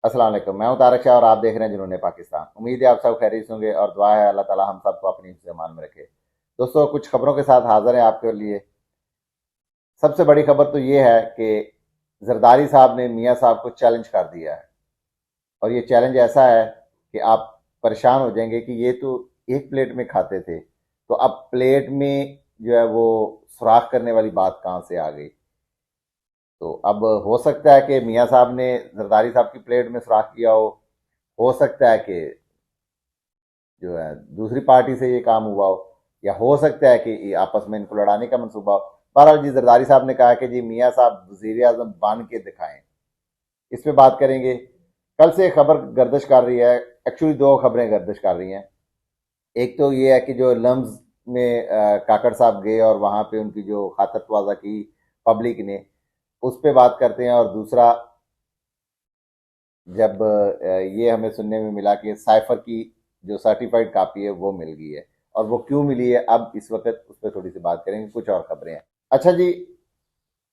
अस्सलाम वालेकुम। मैं हूं तारक शाह और आप देख रहे हैं जुनून पाकिस्तान। उम्मीद है आप सब खैरियत होंगे और दुआ है अल्लाह ताला हम सबको अपनी हिफ्ज़ ईमान में रखे। दोस्तों, कुछ खबरों के साथ हाजिर हैं आपके लिए। सबसे बड़ी खबर तो ये है कि जरदारी साहब ने मियां साहब को चैलेंज कर दिया है और ये चैलेंज ऐसा है कि आप परेशान हो जाएंगे कि ये तो एक प्लेट में खाते थे, तो अब प्लेट में जो है वो सुराख करने वाली बात कहाँ से आ गई। तो अब हो सकता है कि मियां साहब ने जरदारी साहब की प्लेट में सुराख किया हो सकता है कि जो है दूसरी पार्टी से ये काम हुआ हो, या हो सकता है कि ये आपस में इनको लड़ाने का मंसूबा हो। बहरहाल जी, जरदारी साहब ने कहा कि जी मियां साहब वजीर आजम बन के दिखाएं। इस पे बात करेंगे। कल से खबर गर्दिश कर रही है, एक्चुअली दो खबरें गर्दिश कर रही हैं। एक तो ये है कि जो लम्स में काकड़ साहब गए और वहां पे उनकी जो खातरवाजा की पब्लिक ने, उस पे बात करते हैं। और दूसरा, जब ये हमें सुनने में मिला कि साइफर की जो सर्टिफाइड कापी है वो मिल गई है, और वो क्यों मिली है अब इस वक्त उस पर थोड़ी सी बात करेंगे। कुछ और खबरें हैं। अच्छा जी,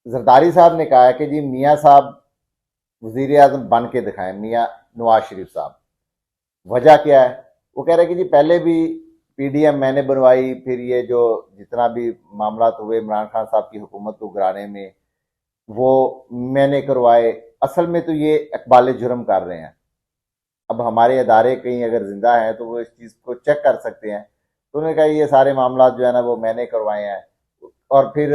जरदारी साहब ने कहा है कि जी मियां साहब वजीर आजम बन के दिखाएं, मियां नवाज शरीफ साहब। वजह क्या है? वो कह रहे हैं कि जी पहले भी पीडीएम मैंने बनवाई, फिर ये जो जितना भी मामला हुए इमरान खान साहब की हुकूमत को गिराने में, वो मैंने करवाए। असल में तो ये इकबाल जुर्म कर रहे हैं। अब हमारे अदारे कहीं अगर जिंदा हैं तो वो इस चीज़ को चेक कर सकते हैं। तो उन्होंने कहा ये सारे मामला जो है ना वो मैंने करवाए हैं। और फिर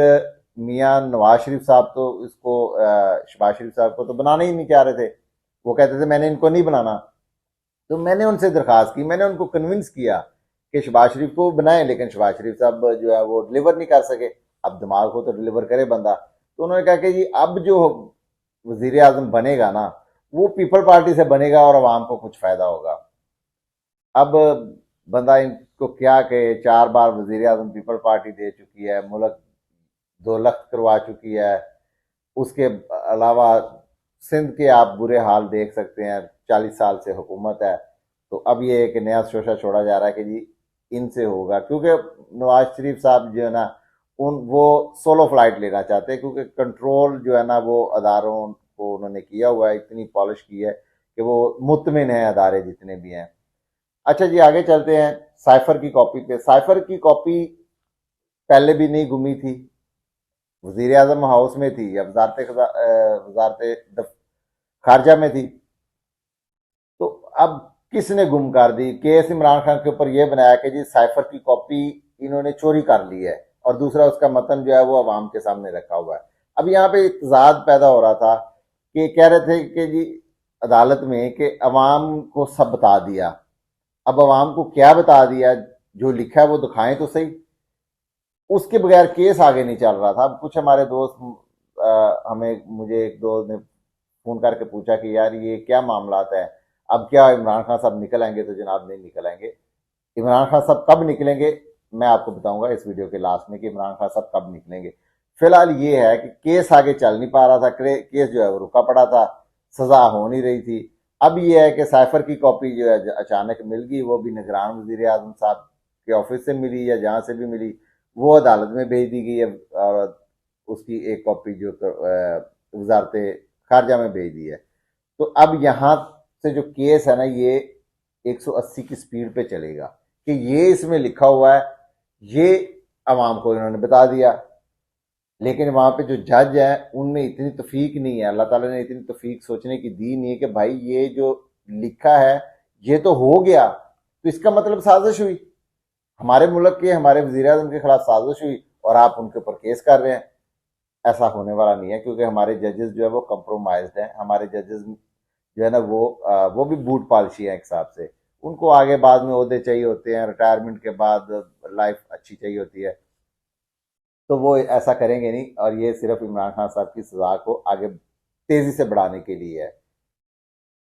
मियां नवाज शरीफ साहब तो इसको शहबाज शरीफ साहब को तो बनाना ही नहीं चाह रहे थे। वो कहते थे मैंने इनको नहीं बनाना। तो मैंने उनसे दरखास्त की, मैंने उनको कन्विंस किया कि शहबाज शरीफ को बनाएं, लेकिन शहबाज शरीफ साहब जो है वो डिलीवर नहीं कर सके। अब दिमाग को तो डिलीवर करे बंदा। तो उन्होंने कहा कि जी अब जो वजीर आजम बनेगा ना, वो पीपल पार्टी से बनेगा और आवाम को कुछ फायदा होगा। अब बंदा इनको क्या कहे, 4 बार वजीर आजम पीपल पार्टी दे चुकी है, मुल्क 2 लाख करवा चुकी है। उसके अलावा सिंध के आप बुरे हाल देख सकते हैं, 40 साल से हुकूमत है। तो अब ये एक नया शोशा छोड़ा जा रहा है कि जी इनसे होगा, क्योंकि नवाज शरीफ साहब जो है ना वो सोलो फ्लाइट लेना चाहते हैं, क्योंकि कंट्रोल जो है ना वो अदारों को उन्होंने किया हुआ है, इतनी पॉलिश की है कि वो मुतमिन है अदारे जितने भी हैं। अच्छा जी, आगे चलते हैं साइफर की कॉपी पे। साइफर की कॉपी पहले भी नहीं गुमी थी, वजीर आजम हाउस में थी या वजारत खारजा में थी। तो अब किसने गुम कर दी? केस इमरान खान के ऊपर यह बनाया कि जी साइफर की कॉपी इन्होंने चोरी कर ली है, और दूसरा उसका मतन जो है वो अवाम के सामने रखा हुआ है। अब यहाँ पे इत्तेजाद पैदा हो रहा था कि कह रहे थे कि जी अदालत में कि अवाम को सब बता दिया। अब अवाम को क्या बता दिया? जो लिखा है वो दिखाएं तो सही। उसके बगैर केस आगे नहीं चल रहा था। अब कुछ हमारे दोस्त हमें मुझे एक दोस्त ने फोन करके पूछा कि यार ये क्या मामला है, अब क्या इमरान खान साहब निकल आएंगे? तो जनाब नहीं निकल आएंगे। इमरान खान साहब कब निकलेंगे मैं आपको बताऊंगा इस वीडियो के लास्ट में कि इमरान खान साहब कब निकलेंगे। फिलहाल ये है कि केस आगे चल नहीं पा रहा था, केस जो है वो रुका पड़ा था, सजा हो नहीं रही थी। अब ये है कि साइफर की कॉपी जो है अचानक मिल गई, वो भी निगरान वजीर आजम साहब के ऑफिस से मिली या जहां से भी मिली, वो अदालत में भेज दी गई है। और उसकी एक कॉपी जो वजारत खारजा में भेज दी है। तो अब यहाँ से जो केस है ना ये 180 की स्पीड पे चलेगा कि ये इसमें लिखा हुआ है, ये अवाम को इन्होंने बता दिया। लेकिन वहां पे जो जज है उनमें इतनी तफीक नहीं है, अल्लाह ताला ने इतनी तफीक सोचने की दी नहीं है कि भाई ये जो लिखा है ये तो हो गया, तो इसका मतलब साजिश हुई, हमारे मुल्क के हमारे वजीर आजम के खिलाफ साजिश हुई और आप उनके ऊपर केस कर रहे हैं। ऐसा होने वाला नहीं है, क्योंकि हमारे जजेस जो है वो कंप्रोमाइज्ड हैं। हमारे जजेस जो है ना वो भी बूट पॉलिसी है एक हिसाब से। उनको आगे बाद में ओहदे चाहिए होते हैं, रिटायरमेंट के बाद लाइफ अच्छी चाहिए होती है, तो वो ऐसा करेंगे नहीं। और ये सिर्फ इमरान खान साहब की सजा को आगे तेजी से बढ़ाने के लिए है।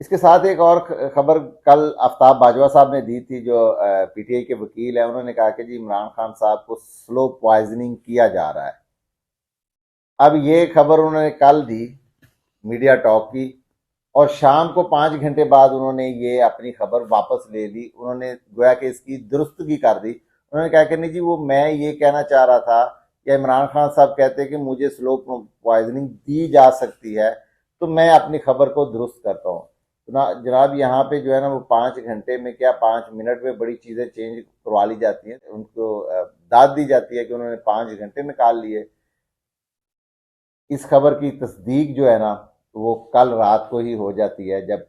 इसके साथ एक और खबर कल आफ्ताब बाजवा साहब ने दी थी, जो पीटीआई के वकील है। उन्होंने कहा कि जी इमरान खान साहब को स्लो पॉइजनिंग किया जा रहा है। अब ये खबर उन्होंने कल दी मीडिया टॉक की, और शाम को 5 घंटे बाद उन्होंने ये अपनी खबर वापस ले ली। उन्होंने गोया कि इसकी दुरुस्तगी कर दी। उन्होंने कहा कि नहीं जी, वो मैं ये कहना चाह रहा था, या इमरान खान साहब कहते हैं कि मुझे स्लो पॉइजनिंग दी जा सकती है, तो मैं अपनी खबर को दुरुस्त करता हूँ। तो ना जनाब यहाँ पे जो है ना वो 5 घंटे में क्या 5 मिनट में बड़ी चीज़ें चेंज करवा ली जाती हैं, उनको दाद दी जाती है कि उन्होंने 5 घंटे निकाल लिए। इस खबर की तस्दीक जो है ना वो कल रात को ही हो जाती है, जब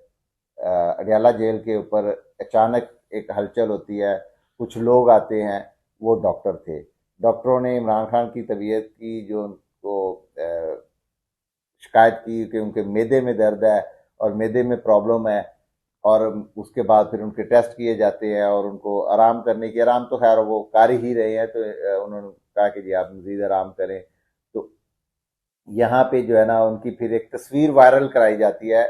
अडयाला जेल के ऊपर अचानक एक हलचल होती है, कुछ लोग आते हैं, वो डॉक्टर थे। डॉक्टरों ने इमरान खान की तबीयत की जो उनको शिकायत की कि उनके मैदे में दर्द है और मैदे में प्रॉब्लम है, और उसके बाद फिर उनके टेस्ट किए जाते हैं और उनको आराम करने की, आराम तो खैर वो कर ही रहे हैं, तो उन्होंने कहा कि जी आप मजीद आराम करें। तो यहाँ पे जो है ना उनकी फिर एक तस्वीर वायरल कराई जाती है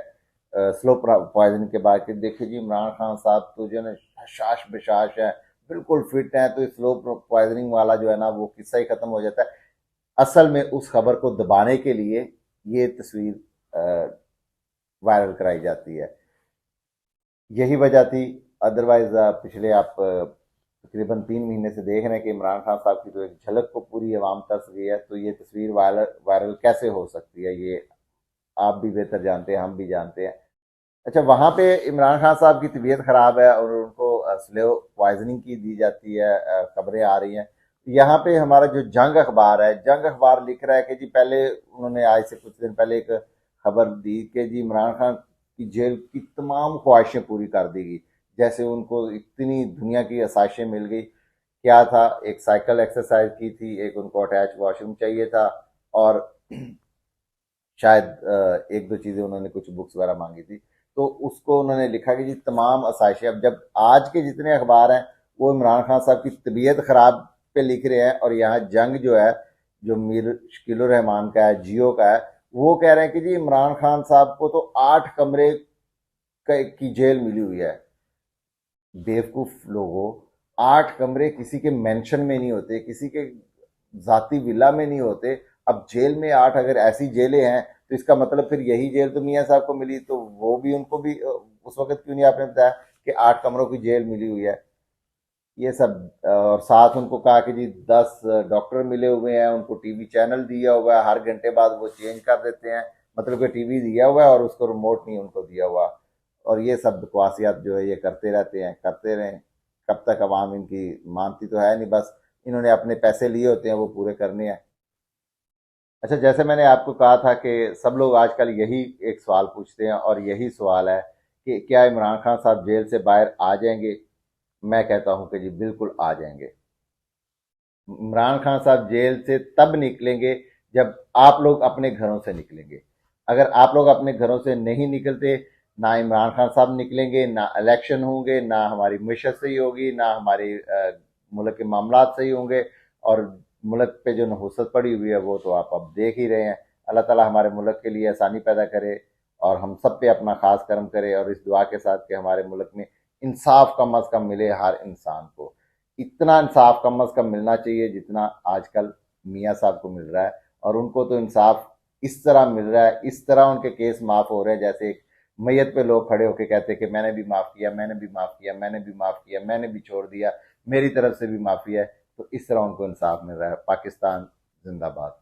स्लो पॉइजन के बाद कि देखिए जी इमरान खान साहब तो जो है ना हशाश बशाश है, बिल्कुल फिट है, तो स्लो पॉइजनिंग वाला जो है ना वो किस्सा ही खत्म हो जाता है। असल में उस खबर को दबाने के लिए ये तस्वीर वायरल कराई जाती है, यही वजह थी। अदरवाइज पिछले आप तकरीबन 3 महीने से देख रहे हैं कि इमरान खान साहब की तो एक झलक को पूरी अवाम तरस गई है, तो ये तस्वीर वायरल वायरल कैसे हो सकती है, ये आप भी बेहतर जानते हैं, हम भी जानते हैं। अच्छा, वहाँ पे इमरान खान साहब की तबीयत खराब है और उनको स्लो पॉइजनिंग की दी जाती है, खबरें आ रही हैं। यहाँ पे हमारा जो जंग अखबार है, जंग अखबार लिख रहा है कि जी पहले उन्होंने आज से कुछ दिन पहले एक खबर दी कि जी इमरान खान की जेल की तमाम ख्वाहिशें पूरी कर दी गई, जैसे उनको इतनी दुनिया की आसाइशें मिल गई। क्या था, एक साइकिल एक्सरसाइज की थी, एक उनको अटैच वॉशरूम चाहिए था, और शायद एक दो चीज़ें उन्होंने कुछ बुक्स वगैरह मांगी थी। तो उसको उन्होंने लिखा कि जी तमाम आसाइशें, अब जब आज के जितने अखबार हैं वो इमरान खान साहब की तबीयत खराब पे लिख रहे हैं, और यहाँ जंग जो है, जो मीर शकीलुर रहमान का है, जियो का है, वो कह रहे हैं कि जी इमरान खान साहब को तो 8 कमरे की जेल मिली हुई है। बेवकूफ लोगों, 8 कमरे किसी के मेंशन में नहीं होते, किसी के जाती विला में नहीं होते। अब जेल में 8, अगर ऐसी जेलें हैं तो इसका मतलब फिर यही जेल तो मियाँ साहब को मिली, तो वो भी उनको भी उस वक्त क्यों नहीं आपने बताया कि 8 कमरों की जेल मिली हुई है। ये सब और साथ उनको कहा कि जी 10 डॉक्टर मिले हुए हैं, उनको टीवी चैनल दिया हुआ है, हर घंटे बाद वो चेंज कर देते हैं, मतलब कि टीवी दिया हुआ है और उसको रिमोट नहीं उनको दिया हुआ। और ये सब बकवासियात जो है ये करते रहते हैं, करते रहें, कब तक अवाम इनकी मानती तो है नहीं, बस इन्होंने अपने पैसे लिए होते हैं वो पूरे करने हैं। अच्छा, जैसे मैंने आपको कहा था कि सब लोग आजकल यही एक सवाल पूछते हैं, और यही सवाल है कि क्या इमरान खान साहब जेल से बाहर आ जाएंगे। मैं कहता हूं कि जी बिल्कुल आ जाएंगे। इमरान खान साहब जेल से तब निकलेंगे जब आप लोग अपने घरों से निकलेंगे। अगर आप लोग अपने घरों से नहीं निकलते, ना इमरान खान साहब निकलेंगे, ना इलेक्शन होंगे, ना हमारी मीशत सही होगी, ना हमारे मुल्क के मामला सही होंगे, और मुल्क पे जो नहुसत पड़ी हुई है वो तो आप अब देख ही रहे हैं। अल्लाह ताला हमारे मुल्क के लिए आसानी पैदा करे और हम सब पे अपना खास करम करे, और इस दुआ के साथ कि हमारे मुल्क में इंसाफ कम अज़ कम मिले हर इंसान को। इतना इंसाफ कम अज़ कम मिलना चाहिए जितना आजकल मियाँ साहब को मिल रहा है, और उनको तो इंसाफ इस तरह मिल रहा है, इस तरह उनके केस माफ़ हो रहे हैं जैसे एक मैयत पे लोग खड़े होकर कहते हैं कि मैंने भी माफ़ किया, मैंने भी माफ़ किया, मैंने भी माफ़ किया, मैंने भी छोड़ दिया, मेरी तरफ से भी माफ़ी है। तो इस तरह उनको इंसाफ मिल रहा है। पाकिस्तान जिंदाबाद।